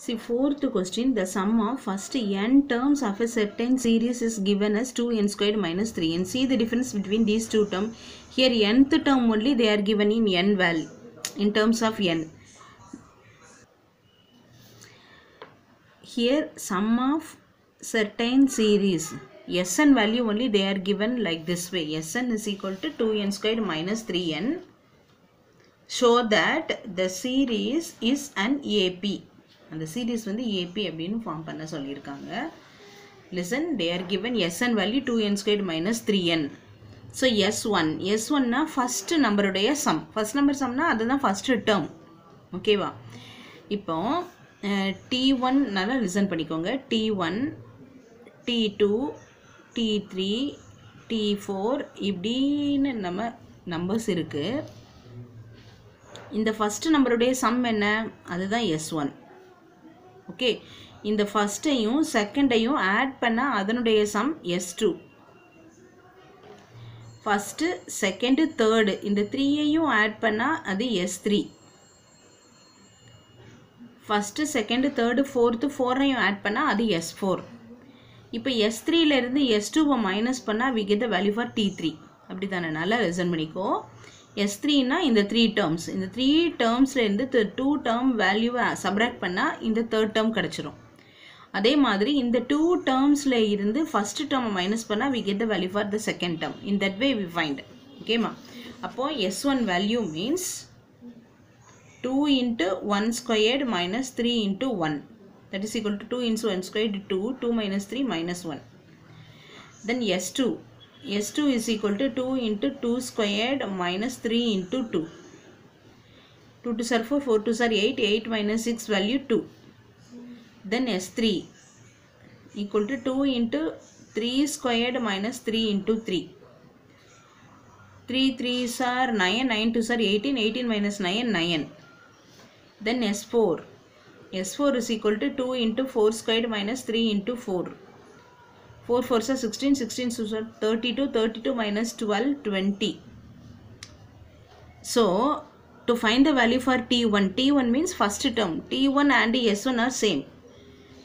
See, fourth question, the sum of first n terms of a certain series is given as 2n squared minus 3n. See the difference between these two terms. Here nth term only they are given in n value, in terms of n. Here sum of certain series, Sn value only they are given like this way. Sn is equal to 2n squared minus 3n. Show that the series is an AP. And the series வந்து AP அப்படின்னு form பண்ண சொல்லியிருக்காங்க. Listen, they are given Sn value 2n squared minus 3n. So S1 na first number உடைய sum. First number sum na அதுதான் first term. Okay வா? இப்போ T1 நல்லா listen பண்ணிக்கோங்க. T1, T2, T3, T4 இப்படின்னு நம்ம numbers இருக்கு. இந்த first number உடைய sum என்ன? அதுதான் S1. ஓகே, இந்த ஃபர்ஸ்டையும் செகண்டையும் ஆட் பண்ணா அதனுடைய some S2. First second third இந்த 3ஐயும் ஆட் பண்ணா அது S3. First second third fourth 4ஐயும் ஆட் பண்ணா அது S4. இப்போ S3ல இருந்து S2வை மைனஸ் பண்ணா we get the value for T3. அப்படிதானே? நல்லா லிசன் பண்ணிக்கோ. S3 னா இந்த 3 terms, இந்த 3 termsல இருந்து 2 term value subtract பண்ணா இந்த third term கிடைச்சிரும். அதே மாதிரி இந்த 2 termsல இருந்து first term மைனஸ் பண்ணா we get the value for the second term. In that way we find. Okay ma? அப்போ S1 value means 2 into 1 squared minus 3 into 1. That is equal to 2 into 1 squared 2, 2 minus 3 minus 1. Then S2 is equal to 2 into 2 squared minus 3 into 2. 2 2s are 4, 4 2s are 8, 8 minus 6 value 2. Then S3 equal to 2 into 3 squared minus 3 into 3. 3 3s are 9, 9 2s are 18, 18 minus 9, 9. Then S4 is equal to 2 into 4 squared minus 3 into 4. 4 4s are 16, 16 2s are 32, 32 minus 12, 20. So, to find the value for T1 means first term. T1 and S1 are same.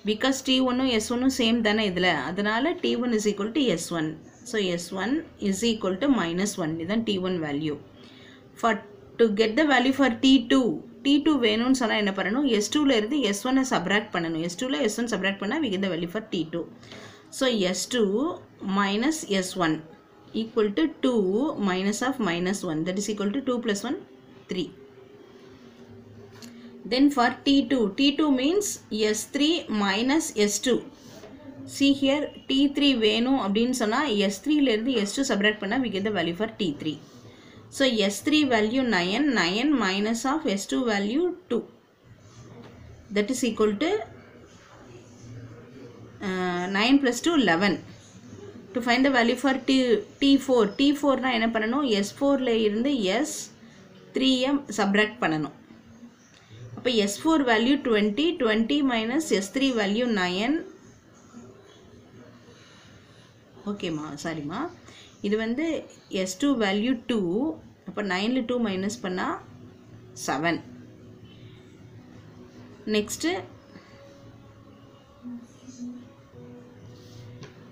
Because T1 and S1 same than idla. Adanala T1 is equal to S1. So, S1 is equal to minus 1. Then T1 value. To get the value for T2 வேணும்னு சொன்னா என்ன பண்ணனும்? S2ல இருந்து S1 subtract பண்ணனும். S2ல S1 subtract பண்ணா we get the value for T2. So, S2 minus S1 equal to 2 minus of minus 1. That is equal to 2 plus 1, 3. Then for T2 means S3 minus S2. See here, T3 வேணும் அப்படின்னு சொன்னா S3ல இருந்து S2 subtract பண்ணா we get the value for T3. So, S3 value 9 minus of S2 value 2. That is equal to 9 plus 2, 11. To find the value for T4 na என்ன பண்ணனும்? S4ல இருந்து S3 subtract பண்ணனும். அப்ப S4 value 20 minus S3 value 9. Okay ma, sorry ma. இது வந்து S2 value 2. அப்ப 9ல 2 minus பண்ணா 7. Next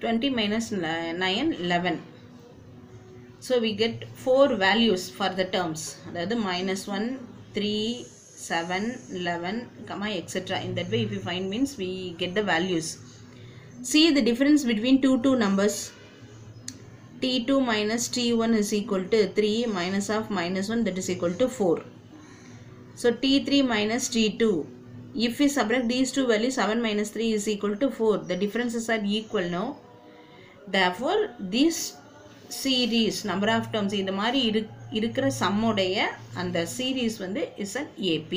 20 minus 9, 11. So, we get 4 values for the terms. That is minus 1, 3, 7, 11, etc. In that way, if we find means we get the values. See the difference between two numbers. T2 minus T1 is equal to 3 minus of minus 1, that is equal to 4. So, T3 minus T2. If we subtract these two values, 7 minus 3 is equal to 4. The differences are equal now. Therefore, this series number of terms இந்த மாதிரி இருக்கிற sum உடைய அந்த series வந்து is an AP.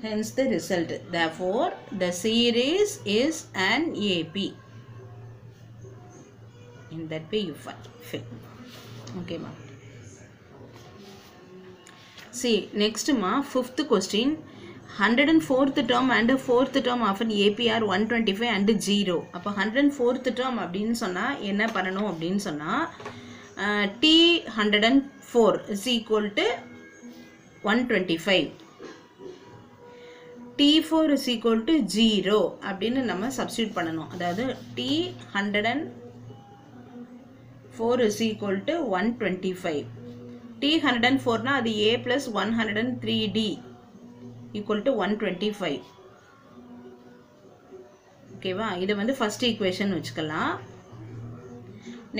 Hence the result. Therefore, the series is an AP. In that way you fill. Okay ma. See, next ma, fifth question. 104th term and 4th term of an AP are 125 and 0. அப்போ 104th term அப்படின்னு சொன்னா என்ன பண்ணணும் அப்படின்னு சொன்னா T104 is equal to 125. T4 is equal to 0 அப்படின்னு நம்ம substitute பண்ணணும். அதாவது T104 is equal to 125. T104 நா அது A plus 103D equal to 125. ஓகேவா? இது வந்து first equation வச்சுக்கலாம்.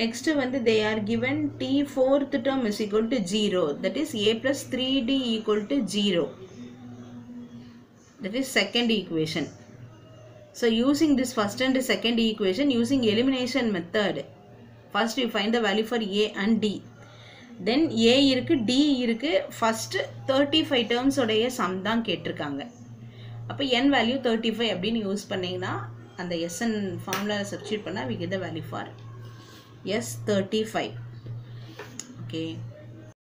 Next வந்து they are given T4th term is equal to 0. That is A plus 3D equal to 0. That is second equation. So using this first and second equation, using elimination method, first we find the value for A and D. Then A இருக்கு D இருக்கு. First 35 terms உடைய sum தான் கேட்டிருக்காங்க. அப்போ n value 35 அப்படின்னு use பண்ணீங்கன்னா அந்த SN formula substitute பண்ணா we get the value for S35. Okay.